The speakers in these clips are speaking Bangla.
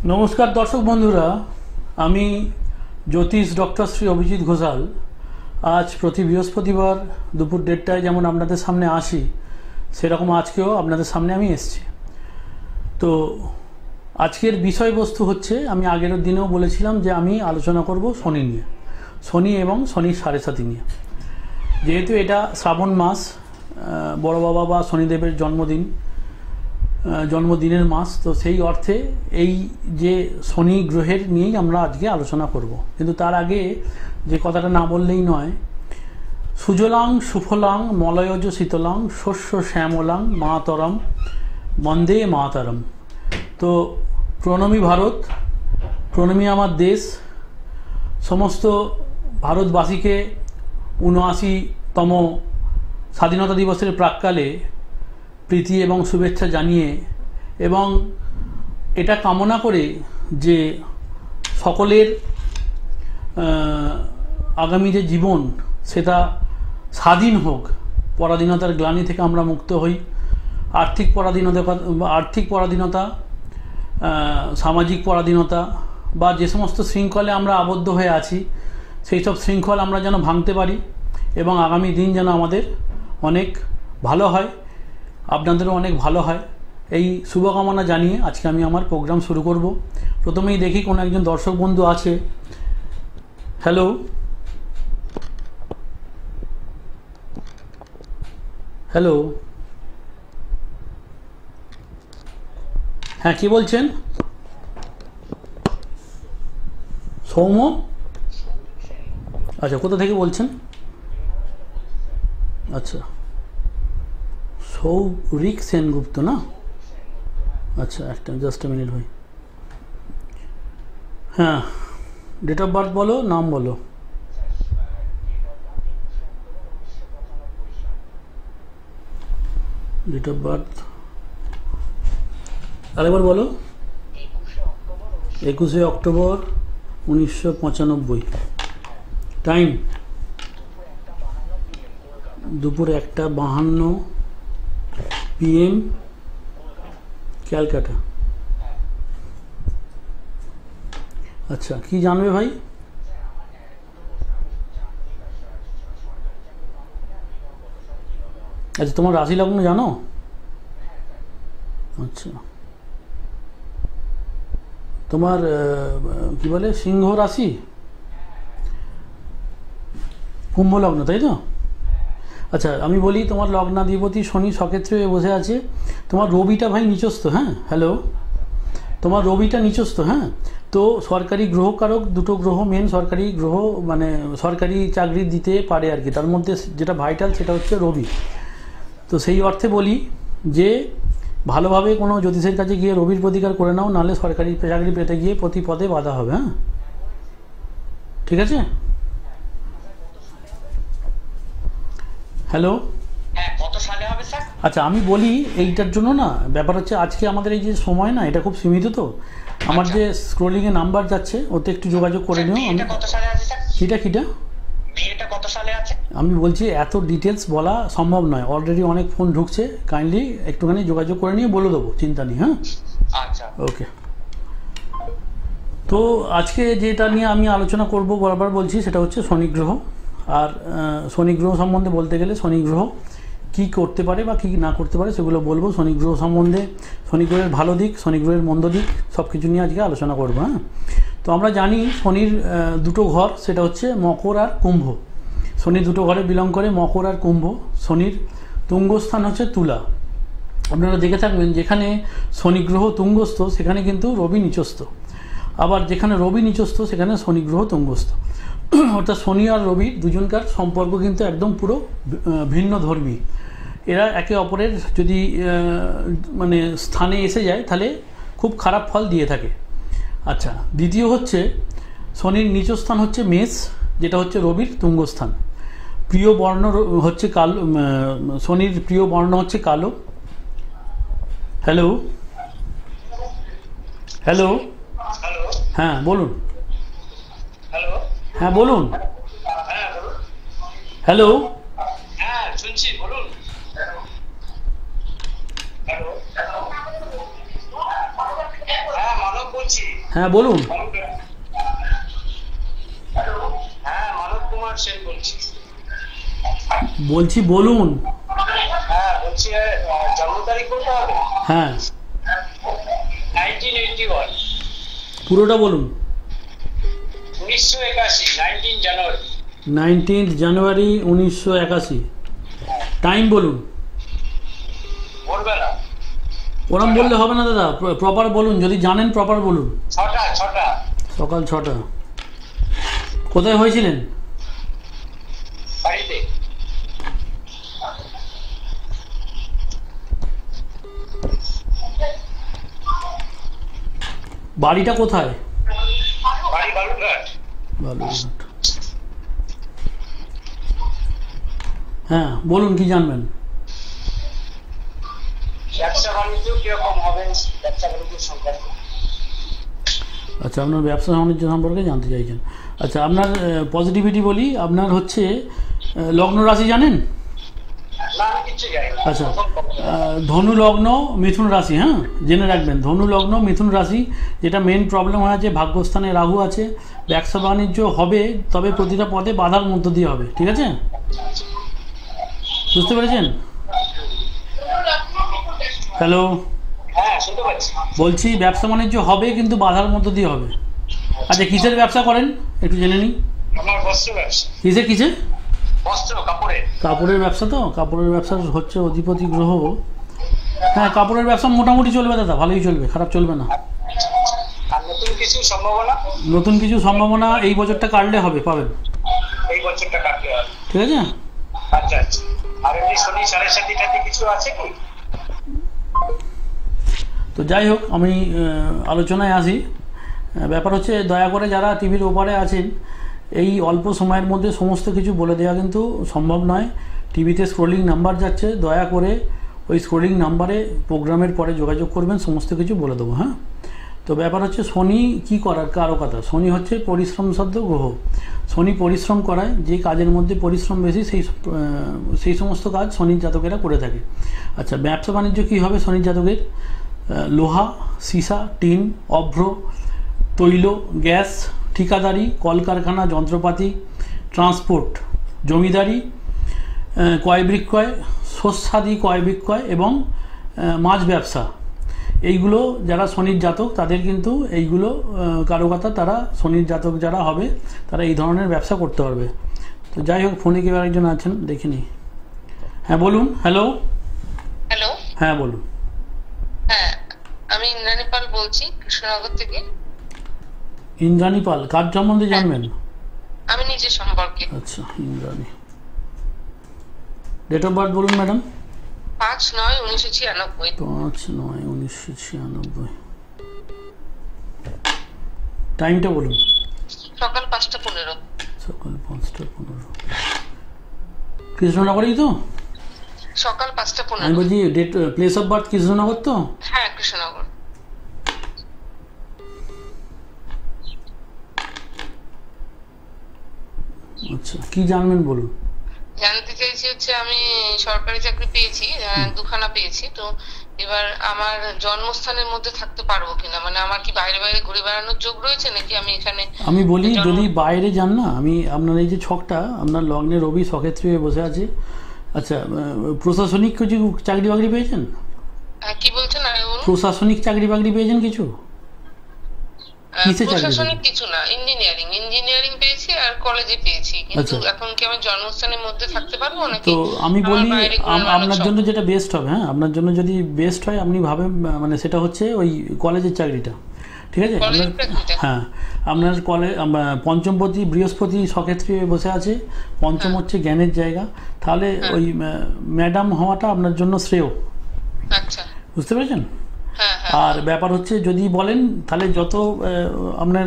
নমস্কার দর্শক বন্ধুরা, আমি জ্যোতিষ ডক্টর শ্রী অভিজিৎ ঘোষাল আজ প্রতি বৃহস্পতিবার দুপুর 1:30টায় যেমন আপনাদের সামনে আসি, সেরকম আজকেও আপনাদের সামনে আমি এসেছি। তো আজকের বিষয়বস্তু হচ্ছে, আমি আগের দিনেও বলেছিলাম যে আমি আলোচনা করব শনি নিয়ে, শনি এবং শনির সাড়ে সাতি নিয়ে। যেহেতু এটা শ্রাবণ মাস, বড় বাবা বা শনিদেবের জন্মদিনের মাস, তো সেই অর্থে এই যে শনি গ্রহের নিয়েই আমরা আজকে আলোচনা করব। কিন্তু তার আগে যে কথাটা না বললেই নয়, সুজলাং সুফলাং মলয়জ শীতলাং শস্য শ্যামলাং মাতরম বন্দে মাতরম। তো প্রণমী ভারত, প্রণমী আমার দেশ। সমস্ত ভারতবাসীকে ৭৯তম স্বাধীনতা দিবসের প্রাক্কালে প্রীতি এবং শুভেচ্ছা জানিয়ে এবং এটা কামনা করে যে সকলের আগামী যে জীবন সেটা স্বাধীন হোক, পরাধীনতার গ্লানি থেকে আমরা মুক্ত হই, আর্থিক পরাধীনতা, সামাজিক পরাধীনতা বা যে সমস্ত শৃঙ্খলে আমরা আবদ্ধ হয়ে আছি, সেই সব শৃঙ্খল আমরা যেন ভাঙতে পারি এবং আগামী দিন যেন আমাদের অনেক ভালো হয়, আপনাদেরও অনেক ভালো হয়, এই শুভকামনা জানিয়ে আজকে আমি আমার প্রোগ্রাম শুরু করব। প্রথমেই দেখি কোনো একজন দর্শক বন্ধু আছে। হ্যালো, হ্যালো, হ্যাঁ কি বলছেন? সৌম্য, আচ্ছা কোথা থেকে বলছেন? আচ্ছা, সৌরিক সেনগুপ্ত না? আচ্ছা, একটা জাস্ট মিনিট ভাই। হ্যাঁ, ডেট অফ বার্থ বলো, নাম বলো। ডেট অফ বার্থ আরেকবার বলো। 21শে অক্টোবর 1995। টাইম দুপুর 1:52 PM, ক্যালকাটা। আচ্ছা, কি জানবে ভাই? আচ্ছা, তোমার রাশি লগ্ন জানো? আচ্ছা, তোমার কি বলে সিংহ রাশি, কুম্ভ লগ্ন, তাই তো? আচ্ছা, আমি বলি তোমার লগ্নাধিপতি শনি সক্ষেত্রে বসে আছে। তোমার রবিটা ভাই নিচস্থ। হ্যাঁ, হ্যালো, তোমার রবিটা নিচস্থ। হ্যাঁ, তো সরকারি গ্রহকারক দুটো গ্রহ, মেন সরকারি গ্রহ, মানে সরকারি চাকরি দিতে পারে আর কি, তার মধ্যে যেটা ভাইটাল সেটা হচ্ছে রবি। তো সেই অর্থে বলি যে ভালোভাবে কোনো জ্যোতিষের কাছে গিয়ে রবির প্রতিকার করে নাও, নাহলে সরকারি চাকরি পেতে গিয়ে প্রতি পদে বাধা হবে। হ্যাঁ, ঠিক আছে। হ্যালো, কত সালে হবে স্যার? আচ্ছা, আমি বলি এইটার জন্য না, ব্যাপার হচ্ছে আজকে আমাদের এই যে সময় না, এটা খুব সীমিত। তো আমার যে স্ক্রোলিংয়ে নাম্বার যাচ্ছে ওতে একটু যোগাযোগ করে নিও। আমি কত সালে আছে স্যার? কিটা বিয়েটা কত সালে আছে আমি বলছি, এত ডিটেলস বলা সম্ভব নয়, অলরেডি অনেক ফোন ঢুকছে, কাইন্ডলি একটুখানি যোগাযোগ করে নিয়ে বলে দেবো, চিন্তা নেই। হ্যাঁ, আচ্ছা, ওকে। তো আজকে যেটা নিয়ে আমি আলোচনা করব, বরাবর বলছি, সেটা হচ্ছে শনি গ্রহ। আর শনি গ্রহ সম্বন্ধে বলতে গেলে শনি গ্রহ কী করতে পারে বা কী না করতে পারে সেগুলো বলবো। শনি গ্রহ সম্বন্ধে, শনি গ্রহের ভালো দিক, শনি গ্রহের মন্দ দিক, সব কিছু নিয়ে আজকে আলোচনা করবো। হ্যাঁ, তো আমরা জানি শনির দুটো ঘর, সেটা হচ্ছে মকর আর কুম্ভ। শনি দুটো ঘরে বিলং করে, মকর আর কুম্ভ। শনির তুঙ্গস্থান হচ্ছে তুলা। আপনারা দেখে থাকবেন যেখানে শনি গ্রহ তুঙ্গস্থ সেখানে কিন্তু রবি নিচস্থ, আবার যেখানে রবি নিচস্থ সেখানে শনি গ্রহ তুঙ্গস্থ। অর্থাৎ শনি আর রবি দুজনকার সম্পর্ক কিন্তু একদম পুরো ভিন্ন ধর্মী। এরা একে অপরের যদি মানে স্থানে এসে যায় তাহলে খুব খারাপ ফল দিয়ে থাকে। আচ্ছা, দ্বিতীয় হচ্ছে শনির নিচস্থান হচ্ছে মেষ, যেটা হচ্ছে রবির তুঙ্গস্থান। প্রিয় বর্ণ হচ্ছে কালো, শনির প্রিয় বর্ণ হচ্ছে কালো। হ্যালো, হ্যালো, হ্যাঁ বলুন। হ্যালো, হ্যাঁ বলুন। হ্যালো, হ্যাঁ শুনছি, বলুন। হ্যালো, হ্যাঁ মানব বলছি। বলছি। হ্যাঁ বলুন। হ্যাঁ, মানব কুমার সেন বলছি। বলছি বলুন। হ্যাঁ বলছি, জন্ম তারিখ বলতে হবে? হ্যাঁ 1981। পুরোটা বলুন। 1981, 19 জানুয়ারি। 19 জানুয়ারি 1981। টাইম বলুন। ভোরবেলা ওরম বললে হবে না দাদা, প্রপার বলুন, যদি জানেন প্রপার বলুন। 6টা। সকাল 6টা। কোথায় হয়েছিলেন? বাড়িতে। বাড়িটা কোথায়? বাড়ি বালুরঘাট। বালুরঘাট। হ্যাঁ বলুন, কি জানবেন? ব্যবসা বাণিজ্য কিরকম হবে, ব্যবসা বাণিজ্যের সংখ্যা। আচ্ছা, আপনার ব্যবসা বাণিজ্য সম্পর্কে জানতে চাইছেন। আচ্ছা, আপনার পজিটিভিটি বলি, আপনার হচ্ছে লগ্ন রাশি জানেন? না, আমি কিচ্ছু জানি না। আচ্ছা, ধনু লগ্ন মিথুন রাশি, হ্যাঁ জেনে রাখবেন, ধনু লগ্ন মিথুন রাশি। যেটা মেন প্রবলেম হয়ে আছে, ভাগ্যস্থানে রাহু আছে। ব্যবসা বাণিজ্য হবে, তবে প্রতিটা পথে বাধার মধ্য দিয়ে হবে, ঠিক আছে? বুঝতে পেরেছেন? হ্যালো, হ্যাঁ শুনতে পাচ্ছি। বলছি ব্যবসা বাণিজ্য হবে, কিন্তু বাধার মধ্য দিয়ে হবে। আচ্ছা, কিসের ব্যবসা করেন একটু জেনে নিই। আমার বস্ত্র ব্যবসা। কিসে? বস্ত্র, কাপড়ের। কাপড়ের ব্যবসা। তো কাপড়ের ব্যবসা হচ্ছে অধিপতি গ্রহ। হ্যাঁ, কাপড়ের ব্যবসা মোটামুটি চলবে দাদা, ভালোই চলবে, খারাপ চলবে না। আর নতুন কিছু সম্ভাবনা? নতুন কিছু সম্ভাবনা এই বছরটা কাটলে হবে, পাবেন। এই বছরটা কাটতে হবে, ঠিক আছে? আচ্ছা। আর এমনি শনি সাড়ে সাথে কিছু আছে কি? তো যাই হোক, আমি আলোচনায় আসি। ব্যাপার হচ্ছে, দয়া করে যারা টিভির ওপারে আছেন, এই অল্প সময়ের মধ্যে সমস্ত কিছু বলে দেওয়া কিন্তু সম্ভব নয়। টিভিতে স্ক্রোলিং নাম্বার যাচ্ছে, দয়া করে ওই স্ক্রোলিং নাম্বারে প্রোগ্রামের পরে যোগাযোগ করবেন, সমস্ত কিছু বলে দেবো। হ্যাঁ, তো ব্যাপার হচ্ছে, শনি কি করার কারো কথা। শনি হচ্ছে পরিশ্রম সাধ্য গ্রহ। শনি পরিশ্রম করায়, যে কাজের মধ্যে পরিশ্রম বেশি সেই সমস্ত কাজ শনির জাতকেরা করে থাকে। আচ্ছা, ব্যবসা বাণিজ্য কী হবে শনির জাতকের? লোহা, সীসা, টিন, অভ্র, তৈল, গ্যাস, ঠিকাদারি, কলকারখানা, যন্ত্রপাতি, ট্রান্সপোর্ট, জমিদারি, ক্রয় বিক্রয়, শস্যাদি ক্রয় বিক্রয় এবং মাছ ব্যবসা। এইগুলো যারা শনির জাতক, তাদের কিন্তু এইগুলো কারো কথা, তারা শনির জাতক যারা হবে, তারা এই ধরনের ব্যবসা করতে পারবে। তো যাই হোক, ফোনে কেউ একজন আছেন, দেখিনি। হ্যাঁ বলুন। হ্যালো। হ্যাঁ বলুন। হ্যাঁ, আমি ইন্দ্রাণী পাল বলছি, কৃষ্ণনগর থেকে। ইন্দ্রাণী পাল, কার সম্বন্ধে জানবেন? আমি নিজের সম্পর্কে। আচ্ছা, ইন্দ্রাণী। ডেট অফ বার্থ বলুন ম্যাডাম। 5/9/1996। 5/9/1996। টাইমটা বলুন। সকাল 5টা 15। সকাল 5টা 15। কৃষ্ণনগরেই তো? সকাল 5টা 15। আমি বলছি date, place of birth Krishnanagar তো? হ্যাঁ, কৃষ্ণনগর। আচ্ছা, কি জানবেন বলুন। জানতে চাইছি হচ্ছে, আমি সরকারি চাকরি পেয়েছি, দুখানা পেয়েছি। তো এবার আমার জন্মস্থানের মধ্যে থাকতে পারবো কিনা, মানে আমার কি বাইরে বাইরে ঘুরে বেড়ানোর যোগ রয়েছে নাকি আমি এখানে? আমি বলি, যদি বাইরে যান না, আমি আপনার এই যে ছকটা, আপনার লগ্নে রবি সক্ষেত্রী হয়ে বসে আছে। আচ্ছা, প্রশাসনিক কিছু চাকরি বাকরি পেয়েছেন? কি বলছেন? প্রশাসনিক চাকরি বাকরি পেয়েছেন কিছু? প্রশাসনিক কিছু না, ইঞ্জিনিয়ারিং পেয়েছি আর কলেজে পেয়েছি, কিন্তু এখন কি আমার জন্মস্থানের মধ্যে থাকতে পারবো নাকি? তো আমি বলি, আপনার জন্য যেটা বেস্ট হবে, হ্যাঁ আপনার জন্য যদি বেস্ট হয়, আপনি ভাবেন, মানে সেটা হচ্ছে ওই কলেজের চাকরিটা, ঠিক আছে? হ্যাঁ, আপনার কলেজ পঞ্চমপতি বৃহস্পতি সক্ষেত্রী বসে আছে, পঞ্চম হচ্ছে জ্ঞানের জায়গা, তাহলে ওই ম্যাডাম হওয়াটা আপনার জন্য শ্রেয়। আচ্ছা, বুঝতে পেরেছেন? আর ব্যাপার হচ্ছে, যদি বলেন, তাহলে যত আপনার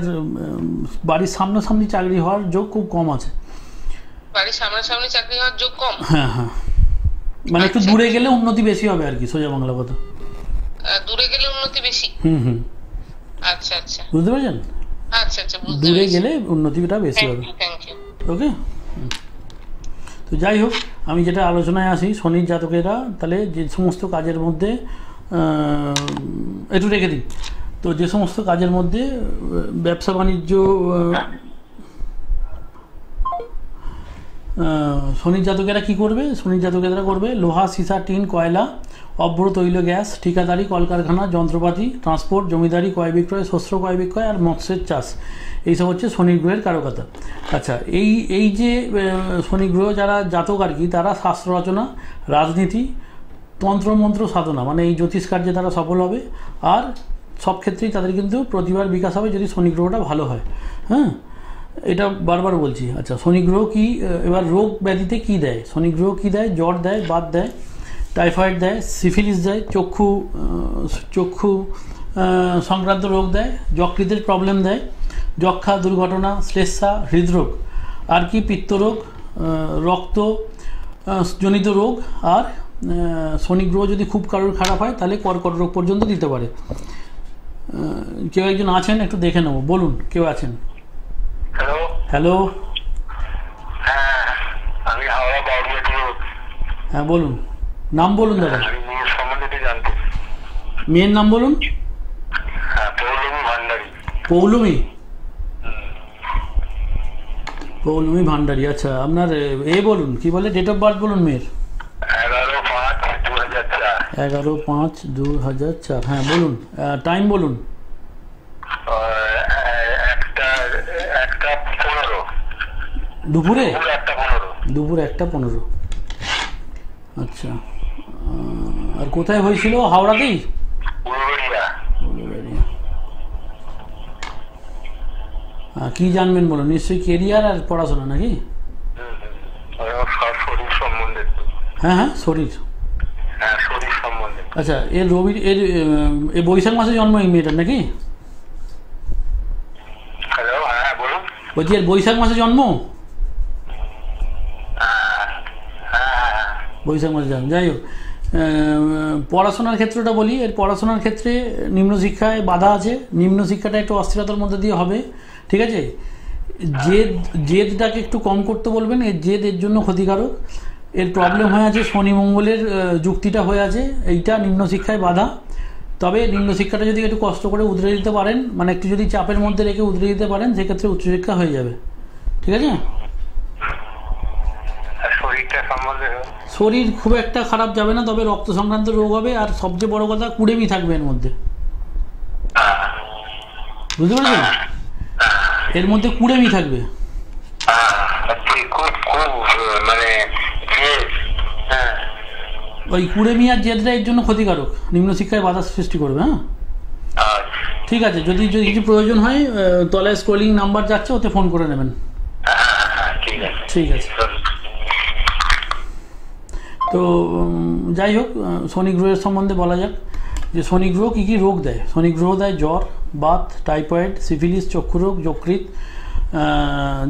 বাড়ির সামনাসামনি চাকরি হওয়ার যোগ খুব কম আছে। বাড়ির সামনাসামনি চাকরি হওয়ার যোগ কম? হ্যাঁ, মানে একটু দূরে গেলে উন্নতি বেশি হবে আর কি, সোজা বাংলা কথা। দূরে গেলে উন্নতি বেশি? আচ্ছা, বুঝতে পেরেছেন? আচ্ছা, দূরে গেলে উন্নতিটা বেশি হবে। ওকে। তো যাই হোক, আমি যেটা আলোচনায় আসি, শনির জাতকেরা তাহলে যে সমস্ত কাজের মধ্যে একটু রেখে দিই, তো যে সমস্ত কাজের মধ্যে ব্যবসা বাণিজ্য শনির জাতকেরা কি করবে? শনির জাতকেরা করবে লোহা, সীসা, টিন, কয়লা, অভ্র, তৈল, গ্যাস, ঠিকাদারি, কলকারখানা, যন্ত্রপাতি, ট্রান্সপোর্ট, জমিদারি, ক্রয় বিক্রয়, শস্য ক্রয় বিক্রয় আর মৎস্যের চাষ, এইসব হচ্ছে শনি গ্রহের কারকতা। আচ্ছা, এই যে শনি গ্রহ যারা জাতক আর কি, তারা শাস্ত্র রচনা, রাজনীতি, তন্ত্রমন্ত্র সাধনা, মানে এই জ্যোতিষ কার্যে তারা সফল হবে। আর সব ক্ষেত্রেই তাদের কিন্তু প্রতিভার বিকাশ হবে যদি শনি গ্রহটা ভালো হয়। হ্যাঁ, এটা বারবার বলছি। আচ্ছা, শনি গ্রহ কি এবার রোগ ব্যাধিতে কি দেয়? শনি গ্রহ কি দেয়? জ্বর দেয়, বাত দেয়, টাইফয়েড দেয়, সিফিলিস দেয়, চক্ষু সংক্রান্ত রোগ দেয়, যকৃতের প্রবলেম দেয়, যক্ষা, দুর্ঘটনা, শ্লেষ্মা, হৃদরোগ, আর কি পিত্তরোগ, রক্ত জনিত রোগ। আর শনি গ্রহ যদি খুব কারোর খারাপ হয় তাহলে কর্কট রোগ পর্যন্ত দিতে পারে। কেউ একজন আছেন, একটু দেখে নেব। বলুন, কেউ আছেন? হ্যালো। হ্যালো, হ্যাঁ, আমি হাওড়া বাউরিয়া থেকে। হ্যাঁ বলুন, নাম বলুন দাদা। আমি মেয়ের সম্বন্ধে জানতে। মেয়ের নাম বলুন। হ্যাঁ, পৌলমী ভান্ডারী। পৌলমী ভান্ডারী। আচ্ছা, আপনার বলুন, কি বলে, ডেট অফ বার্থ বলুন মেয়ের। 11/5/2004। 11/5/2004। হ্যাঁ বলুন, টাইম বলুন। 1:15। দুপুরে? 1:15। দুপুর 1:15। আচ্ছা, আর কোথায় হয়েছিল? হাওড়াতেই? উলুবেড়িয়া। কি জানবেন বলুন? নিশ্চয়ই কেরিয়ার আর পড়াশোনা নাকি? শরীর সম্বন্ধে। হ্যাঁ, শরীর। হ্যাঁ, শরীর সম্বন্ধে। আচ্ছা, এর বৈশাখ মাসে জন্ম এই মেয়েটার নাকি? হ্যালো, হ্যাঁ বলুন। বলছি এর বৈশাখ মাসে জন্ম? বৈশাখ মাসে জন্ম। যাই হোক, পড়াশোনার ক্ষেত্রটা বলি। এর পড়াশোনার ক্ষেত্রে নিম্ন শিক্ষায় বাধা আছে। নিম্ন শিক্ষাটা একটু অস্থিরতার মধ্যে দিয়ে হবে, ঠিক আছে? জেদটাকে একটু কম করতে বলবেন। এর জেদ এর জন্য ক্ষতিকারক। এর প্রবলেম হয়ে আছে শনি মঙ্গলের যুক্তিটা হয়ে আছে, এইটা নিম্ন শিক্ষায় বাধা। তবে নিম্ন শিক্ষাটা যদি একটু কষ্ট করে উতরে দিতে পারেন, মানে একটু যদি চাপের মধ্যে রেখে উতরে দিতে পারেন, সেক্ষেত্রে উচ্চশিক্ষা হয়ে যাবে, ঠিক আছে? শরীর খুব একটা খারাপ যাবে না, তবে রক্ত সংক্রান্ত রোগ হবে। আর সবচেয়ে বড় কথা, কুড়েমি থাকবে এর মধ্যে, বুঝতে পেরেছেন? এর মধ্যে কুড়েমি থাকবে। ওই কুড়েমি আর জেদটা এর জন্য ক্ষতিকারক, নিম্ন শিক্ষায় বাধা সৃষ্টি করবে। হ্যাঁ, ঠিক আছে। যদি কিছু প্রয়োজন হয়, তলায় স্ক্রলিং নাম্বার যাচ্ছে, ওতে ফোন করে নেবেন। ঠিক আছে। তো যাই হোক, শনি গ্রহের সম্বন্ধে বলা যাক যে শনি গ্রহ কী কী রোগ দেয়। শনি গ্রহ দেয় জ্বর, বাত, টাইফয়েড, সিফিলিস, চক্ষু রোগ, যকৃৎ,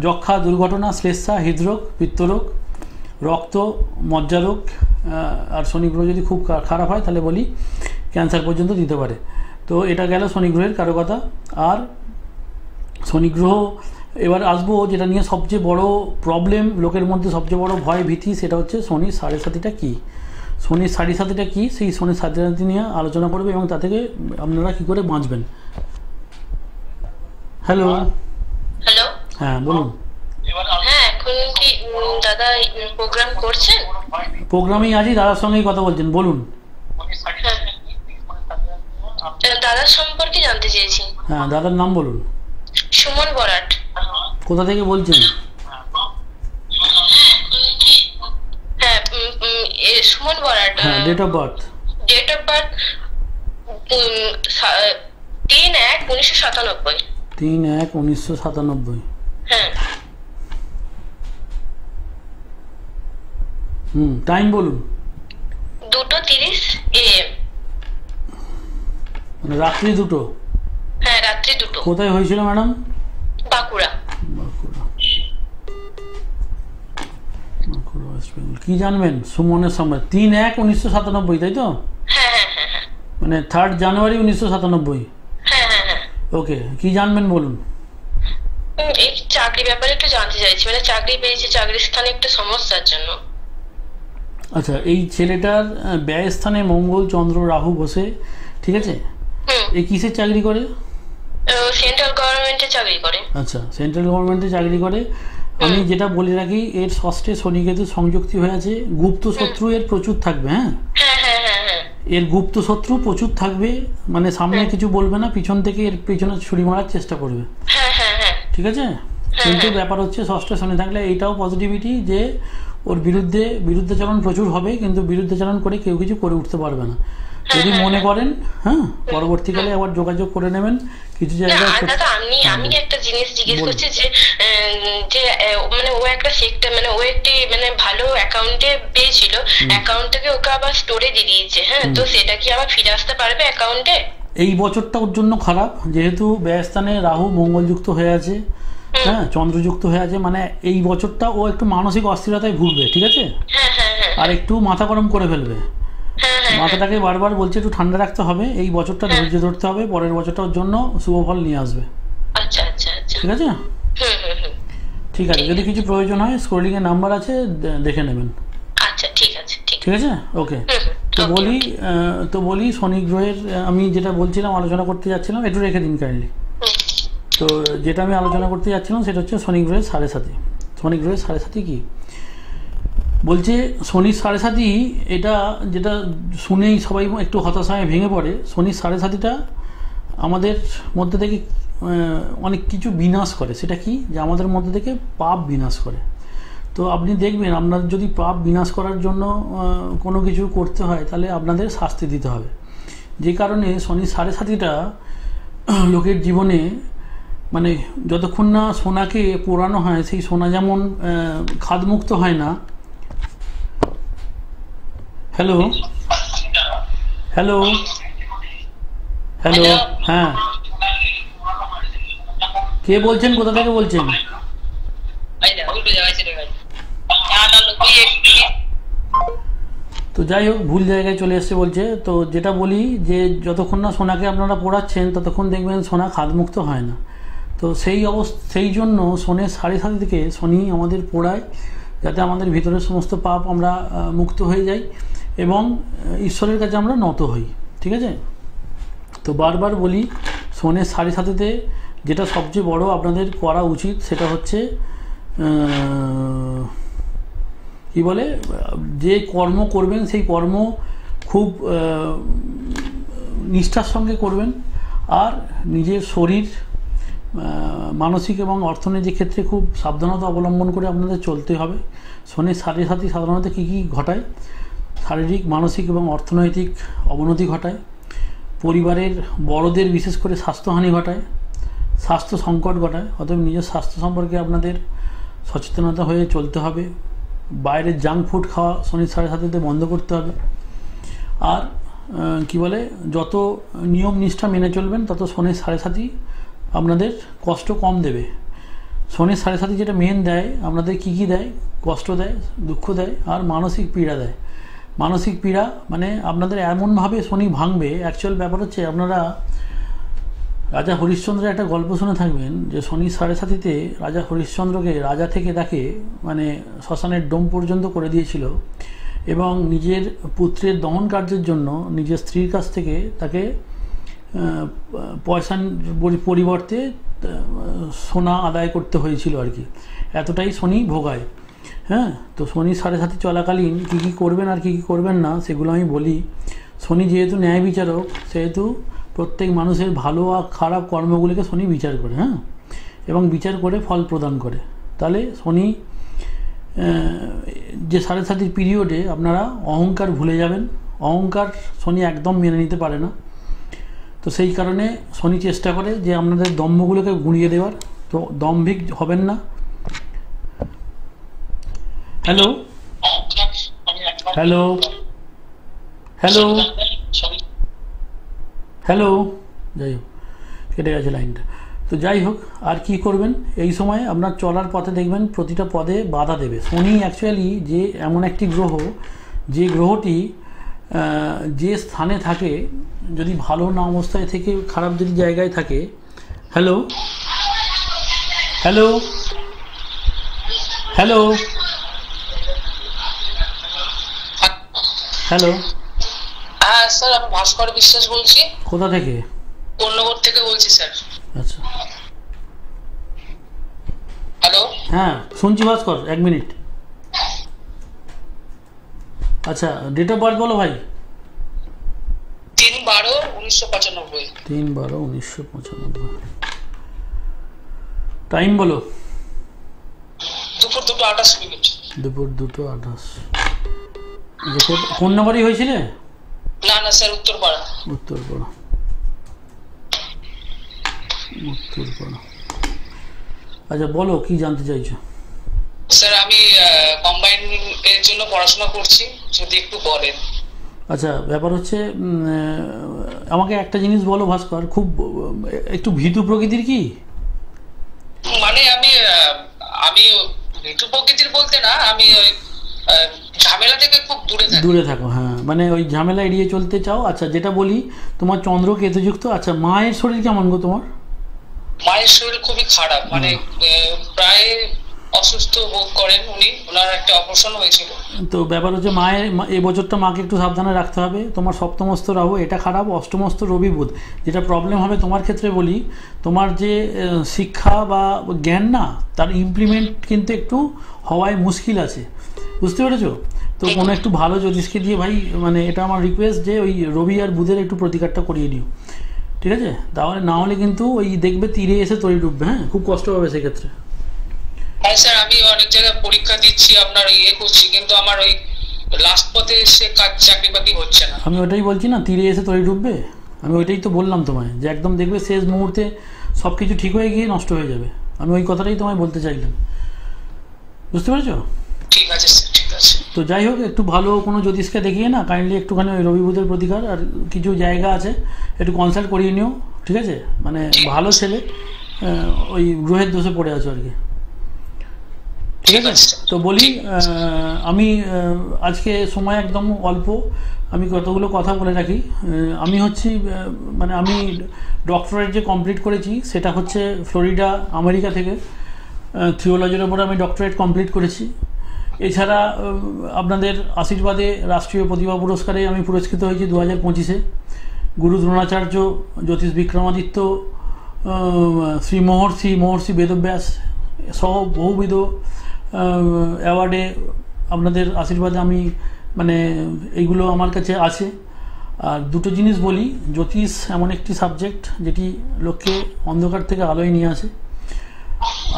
যক্ষা, দুর্ঘটনা, শ্লেষ্মা, হৃদরোগ, পিত্তরোগ, রক্ত, মজ্জারোগ। আর শনি গ্রহ যদি খুব খারাপ হয় তাহলে বলি ক্যান্সার পর্যন্ত দিতে পারে। তো এটা গেল শনি গ্রহের কারকতা। আর শনি গ্রহ এবার আসবো যেটা নিয়ে সবচেয়ে বড় প্রবলেম, লোকের মধ্যে সবচেয়ে বড় ভয় ভীতি, সেটা হচ্ছে শনির সাড়ে সাতিটা কী। শনির সাড়ে সাতিটা কী, সেই শনির সাড়ে সাতি নিয়ে আলোচনা করবে এবং তা থেকে আপনারা কী করে বাঁচবেন। হ্যালো। হ্যালো, হ্যাঁ বলুন। হ্যাঁ, এখন কি দাদা প্রোগ্রাম করছেন? প্রোগ্রামেই আছি, দাদার সঙ্গেই কথা বলছেন, বলুন। দাদার সম্পর্কে জানতে চেয়েছি। হ্যাঁ, দাদার নাম বলুন। সুমন বরাট। কোথা থেকে বলছেন? হ্যাঁ, সুমন বরাট। হ্যাঁ, date of birth? Date of birth 3/1/1997। 3/1/1997। হ্যাঁ। টাইম বলুন। 2:30 AM। মানে রাত্রি 2টো? হ্যাঁ, রাত্রি 2টো। কোথায় হয়েছিল ম্যাডাম? বাঁকুড়া। ওয়েস্ট বেঙ্গল। কি জানবেন সুমনের সময়? 3/1/1997, তাই তো? হ্যাঁ হ্যাঁ হ্যাঁ। মানে 3rd জানুয়ারি 1997। হ্যাঁ হ্যাঁ হ্যাঁ। ওকে, কি জানবেন বলুন। এই চাকরি ব্যাপারে একটু জানতে চাইছি, মানে চাকরি পেয়েছি, চাকরির স্থানে একটু সমস্যার জন্য। আচ্ছা, এই ছেলেটার ব্যয় স্থানে মঙ্গল, চন্দ্র, রাহু বসে, ঠিক আছে? এই কিসের চাকরি করে? সেন্ট্রাল গভর্নমেন্টে চাকরি করে। আচ্ছা, সেন্ট্রাল গভর্নমেন্টে চাকরি করে। আমি যেটা বলে রাখি, এর ষষ্ঠে শনি কেতু সংযুক্তি হয়ে আছে। গুপ্ত শত্রু এর প্রচুর থাকবে। হ্যাঁ, এর গুপ্ত শত্রু প্রচুর থাকবে, মানে সামনে কিছু বলবে না, পিছন থেকে এর পিছনে ছুরি মারার চেষ্টা করবে। ঠিক আছে, কিন্তু ব্যাপার হচ্ছে ষষ্ঠে শনি থাকলে এইটাও পজিটিভিটি যে ওর বিরুদ্ধেচারণ প্রচুর হবে, কিন্তু বিরুদ্ধেচারণ করে কেউ কিছু করে উঠতে পারবে না। যদি মনে করেন, হ্যাঁ, পরবর্তীকালে আবার যোগাযোগ করে নেবেন কিছু জায়গায়। দাদা আমি একটা জিনিস জিজ্ঞেস করছি যে মানে ও একটা সেক্টর, মানে ও একটি মানে ভালো অ্যাকাউন্টে পেয়েছিল, অ্যাকাউন্টটাকে ওকে আবার স্টোরে দিয়ে দিয়েছে। হ্যাঁ, তো সেটা কি আবার ফিরে আসতে পারবে অ্যাকাউন্টে? এই বছরটা ওর জন্য খারাপ, যেহেতু ব্যয়স্থানে রাহু মঙ্গলযুক্ত হয়ে আছে, হ্যাঁ, চন্দ্রযুক্ত হয়ে আছে, মানে এই বছরটা ও একটু মানসিক অস্থিরতায় ভুগবে। ঠিক আছে, আর একটু মাথা গরম করে ফেলবে। মাথাটাকে বারবার বলছে একটু ঠান্ডা রাখতে হবে, এই বছরটা ধৈর্য ধরতে হবে, পরের বছরটার জন্য শুভ ফল নিয়ে আসবে। আচ্ছা, ঠিক আছে, ঠিক আছে। যদি কিছু প্রয়োজন হয় স্ক্রলিং এর নাম্বার আছে, দেখে নেবেন। আচ্ছা, ঠিক আছে। ওকে। তো বলি শনি গ্রহের আমি যেটা বলছিলাম, আলোচনা করতে যাচ্ছিলাম, একটু রেখে দিন কাইন্ডলি। তো যেটা আমি আলোচনা করতে যাচ্ছিলাম সেটা হচ্ছে শনি গ্রহের 7.5। শনি গ্রহের 7.5 কি বলছে? শনির 7.5, এটা যেটা শুনেই সবাই একটু হতাশায় ভেঙে পড়ে। শনির 7.5টা আমাদের মধ্যে থেকে অনেক কিছু বিনাশ করে। সেটা কি? যে আমাদের মধ্যে থেকে পাপ বিনাশ করে। তো আপনি দেখবেন, আপনার যদি পাপ বিনাশ করার জন্য কোনো কিছু করতে হয়, তাহলে আপনাদের শাস্তি দিতে হবে। যে কারণে শনির 7.5টা লোকের জীবনে, মানে যতক্ষণ না সোনাকে পোড়ানো হয়, সেই সোনা যেমন খাদমুক্ত হয় না। হ্যালো, হ্যাঁ, কে বলছেন? কোথা থেকে বলছেন? তো যাই হোক, ভুল জায়গায় চলে এসছে বলছে। তো যেটা বলি যে যতক্ষণ না সোনাকে আপনারা পোড়াচ্ছেন, ততক্ষণ দেখবেন সোনা খাদমুক্ত হয় না। তো সেই জন্য শনির 7.5 থেকে শনি আমাদের পোড়ায়, যাতে আমাদের ভিতরের সমস্ত পাপ আমরা মুক্ত হয়ে যাই এবং ঈশ্বরের কাছে আমরা নত হই। ঠিক আছে, তো বারবার বলি, শনির 7.5-তে যেটা সবচেয়ে বড় আপনাদের করা উচিত, সেটা হচ্ছে কি বলে, যে কর্ম করবেন সেই কর্ম খুব নিষ্ঠার সঙ্গে করবেন, আর নিজের শরীর, মানসিক এবং অর্থনৈতিক ক্ষেত্রে খুব সাবধানতা অবলম্বন করে আপনাদের চলতে হবে। শনির 7.5 সাধারণত কী ঘটায়? শারীরিক, মানসিক এবং অর্থনৈতিক অবনতি ঘটায়, পরিবারের বড়দের বিশেষ করে স্বাস্থ্যহানি ঘটায়, স্বাস্থ্য সংকট ঘটায়। অতএব নিজের স্বাস্থ্য সম্পর্কে আপনাদের সচেতনতা হয়ে চলতে হবে। বাইরের জাঙ্ক ফুড খাওয়া শনির 7.5-তে বন্ধ করতে হবে। আর কি বলে, যত নিয়ম নিষ্ঠা মেনে চলবেন, তত শনির 7.5 আপনাদের কষ্ট কম দেবে। শনির 7.5 যেটা মেন দেয় আপনাদের, কি দেয়? কষ্ট দেয়, দুঃখ দেয়, আর মানসিক পীড়া দেয়। মানসিক পীড়া মানে আপনাদের এমনভাবে শনি ভাঙবে। অ্যাকচুয়াল ব্যাপার হচ্ছে, আপনারা রাজা হরিশ্চন্দ্রের একটা গল্প শুনে থাকবেন, যে শনির 7.5-তে রাজা হরিশ্চন্দ্রকে রাজা থেকে তাকে মানে শ্মশানের ডোম পর্যন্ত করে দিয়েছিল, এবং নিজের পুত্রের দহন কার্যের জন্য নিজের স্ত্রীর কাছ থেকে তাকে পয়সার পরিবর্তে সোনা আদায় করতে হয়েছিল আর কি। এতটাই শনি ভোগায়। হ্যাঁ, তো শনি 7.5 চলাকালীন কী করবেন আর কী করবেন না, সেগুলো আমি বলি। শনি যেহেতু ন্যায় বিচারক, সেহেতু প্রত্যেক মানুষের ভালো আর খারাপ কর্মগুলিকে শনি বিচার করে, হ্যাঁ, এবং বিচার করে ফল প্রদান করে। তাহলে শনি যে 7.5 পিরিয়ডে আপনারা অহংকার ভুলে যাবেন। অহংকার শনি একদম মেনে নিতে পারে না। তো সেই কারণে শনি চেষ্টা করে যে আপনাদের দম্ভগুলোকে গুঁড়িয়ে দেওয়ার। তো দম্ভিক হবেন না। হ্যালো, যাই হোক, কেটে গেছে লাইনটা। তো যাই হোক, আর কি করবেন, এই সময় আপনার চলার পথে দেখবেন প্রতিটা পদে বাধা দেবে। শনি অ্যাকচুয়ালি যে এমন একটি গ্রহ, যে গ্রহটি যে স্থানে থাকে, যদি ভালো না অবস্থায় থেকে খারাপ যদি জায়গায় থাকে। হ্যালো, হ্যাঁ স্যার, আমি ভাস্কর বিশ্বাস বলছি। কোথা থেকে? কোন্নগর থেকে বলছি স্যার। আচ্ছা, হ্যালো। হ্যাঁ শুনছি ভাস্কর, 1 মিনিট। আচ্ছা, ডেট অফ বার্থ বলো ভাই। 3/12/1995। 3/12/1995। টাইম বলো। দুপুর 2:28। দুপুর 2:28। কোন নাম্বারই হয়েছিলে? না না স্যার, উত্তরপাড়া। উত্তরপাড়া। আচ্ছা বলো, কি জানতে চাইছো? স্যার আমি কম্বাইন এর জন্য পড়াশোনা করছি, যদি একটু বলেন। আচ্ছা, ব্যাপার হচ্ছে আমাকে একটা জিনিস বলো ভাস্কর, খুব একটু ভীতু প্রকৃতির কি? মানে আমি ঋতু প্রকৃতির বলতে না, আমি ওই ঝামেলা থেকে খুব দূরে থাকো। হ্যাঁ, মানে ওই ঝামেলা এড়িয়ে চলতে চাও। আচ্ছা, যেটা বলি, তোমার চন্দ্র কেতুযুক্ত। আচ্ছা, মায়ের শরীর কেমন গো তোমার? মায়ের শরীর খুবই খারাপ, মানে প্রায় অসুস্থ বোধ করেন উনি, ওনার একটা অপারেশন হয়েছিল। তো ব্যাপার হচ্ছে মায়ের এই বছরটা মাকে একটু সাবধানে রাখতে হবে। তোমার সপ্তমস্ত রাহু, এটা খারাপ। অষ্টমস্ত রবি বুধ। যেটা প্রবলেম হবে তোমার ক্ষেত্রে বলি, তোমার যে শিক্ষা বা জ্ঞান না, তার ইমপ্লিমেন্ট কিন্তু একটু হওয়ায় মুশকিল আছে, বুঝতে পেরেছো? তো কোনো একটু ভালো জ্যোতিষকে দিয়ে ভাই, মানে এটা আমার রিকোয়েস্ট যে ওই রবি আর বুধের একটু প্রতিকারটা করিয়ে নিও, ঠিক আছে? তাহলে না হলে কিন্তু ওই দেখবে তীরে এসে তরি ডুববে। হ্যাঁ, খুব কষ্ট হবে সেক্ষেত্রে। হ্যাঁ স্যার, আমি অনেক জায়গায় পরীক্ষা দিচ্ছি, আপনার করছি, কিন্তু আমার ওই লাস্ট পথে এসে কাজ চাকরি বাকরি হচ্ছে না। আমি ওটাই বলছি না, তীরে এসে তরি ডুববে। আমি ওইটাই তো বললাম তোমায়, যে একদম দেখবে শেষ মুহূর্তে সব কিছু ঠিক হয়ে গিয়ে নষ্ট হয়ে যাবে। আমি ওই কথাটাই তোমায় বলতে চাইলাম, বুঝতে পেরেছো? ঠিক আছে স্যার, ঠিক আছে। তো যাই হোক, একটু ভালো কোনো জ্যোতিষকে দেখিয়ে না কাইন্ডলি একটুখানি ওই রবি বুধের প্রতিকার আর কিছু জায়গা আছে একটু কনসাল্ট করিয়ে নিও, ঠিক আছে? মানে ভালো ছেলে, ওই গ্রহের দোষে পড়ে আছো আর কি, ঠিক আছে? তো বলি, আমি আজকে সময় একদম অল্প, আমি কতগুলো কথা বলে রাখি। আমি হচ্ছি মানে আমি ডক্টরেট যে কমপ্লিট করেছি সেটা হচ্ছে ফ্লোরিডা, আমেরিকা থেকে। থিওলজির ওপরে আমি ডক্টরেট কমপ্লিট করেছি। এছাড়া আপনাদের আশীর্বাদে রাষ্ট্রীয় প্রতিভা পুরস্কারে আমি পুরস্কৃত হয়েছি 2025-এ। গুরু দ্রোণাচার্য, জ্যোতিষ বিক্রমাদিত্য, শ্রী মহর্ষি বেদব্যাস সহ বহুবিধ অ্যাওয়ার্ডে আপনাদের আশীর্বাদে আমি, মানে এইগুলো আমার কাছে আছে। আর দুটো জিনিস বলি, জ্যোতিষ এমন একটি সাবজেক্ট যেটি লোককে অন্ধকার থেকে আলোয় নিয়ে আসে।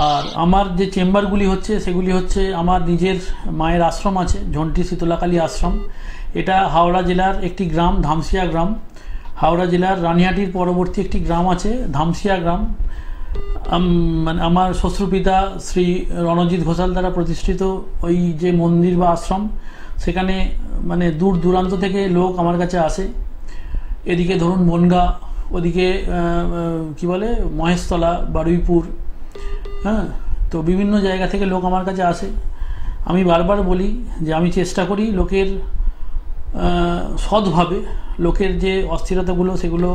আর আমার যে চেম্বারগুলি হচ্ছে সেগুলি হচ্ছে আমার নিজের মায়ের আশ্রম আছে, ঝন্টি শীতলাকালী আশ্রম। এটা হাওড়া জেলার একটি গ্রাম, ধামসিয়া গ্রাম। হাওড়া জেলার রানিহাটির পরবর্তী একটি গ্রাম আছে ধামসিয়া গ্রাম। মানে আমার শ্বশুরপিতা শ্রী রণজিৎ ঘোষাল দ্বারা প্রতিষ্ঠিত ওই যে মন্দির বা আশ্রম, সেখানে মানে দূর দূরান্ত থেকে লোক আমার কাছে আসে। এদিকে ধরুন বনগা, ওদিকে কি বলে মহেশতলা, বারুইপুর, হ্যাঁ, তো বিভিন্ন জায়গা থেকে লোক আমার কাছে আসে। আমি বারবার বলি যে আমি চেষ্টা করি লোকের সৎভাবে, লোকের যে অস্থিরতাগুলো সেগুলো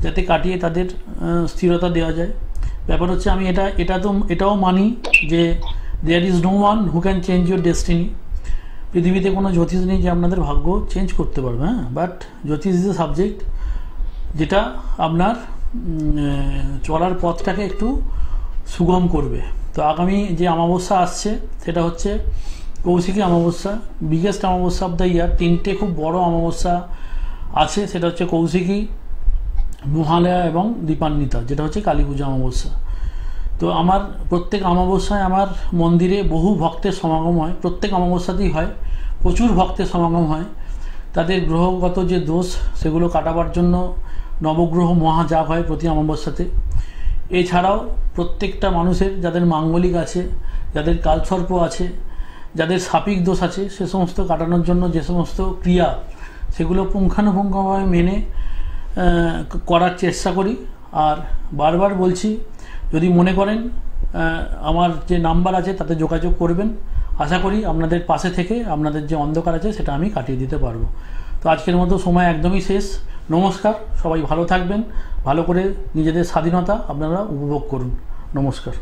যাতে কাটিয়ে তাদের স্থিরতা দেওয়া যায়। ব্যাপার হচ্ছে আমি এটাও মানি যে there is no one who can change your destiny. পৃথিবীতে কোনো জ্যোতিষ নেই যে আপনাদের ভাগ্য চেঞ্জ করতে পারবে, হ্যাঁ, but Jyotish is a subject যেটা আপনার চলার পথটাকে একটু সুগম করবে। তো আগামী যে অমাবস্যা আসছে সেটা হচ্ছে কৌশিকী অমাবস্যা, বিগেস্ট অমাবস্যা অফ দ্য ইয়ার। 3টে খুব বড় অমাবস্যা আছে, সেটা হচ্ছে কৌশিকী, মহালয়া এবং দীপান্বিতা, যেটা হচ্ছে কালী পূজা অমাবস্যা। তো আমার প্রত্যেক অমাবস্যায় আমার মন্দিরে বহু ভক্তের সমাগম হয়, প্রত্যেক অমাবস্যাতেই হয়, প্রচুর ভক্তের সমাগম হয়। তাদের গ্রহগত যে দোষ সেগুলো কাটাবার জন্য নবগ্রহ মহাযাগ হয় প্রতি অমাবস্যাতে। এছাড়াও প্রত্যেকটা মানুষের যাদের মাঙ্গলিক আছে, যাদের কালসর্প আছে, যাদের সাপিক দোষ আছে, সে সমস্ত কাটানোর জন্য যে সমস্ত ক্রিয়া সেগুলো পুঙ্খানুপুঙ্খভাবে মেনে করার চেষ্টা করি। আর বারবার বলছি, যদি মনে করেন আমার যে নাম্বার আছে তাতে যোগাযোগ করবেন। আশা করি আপনাদের পাশে থেকে আপনাদের যে অন্ধকার আছে সেটা আমি কাটিয়ে দিতে পারবো। তো আজকের মতো সময় একদমই শেষ। নমস্কার, সবাই ভালো থাকবেন, ভালো করে নিজেদের স্বাধীনতা আপনারা উপভোগ করুন। নমস্কার।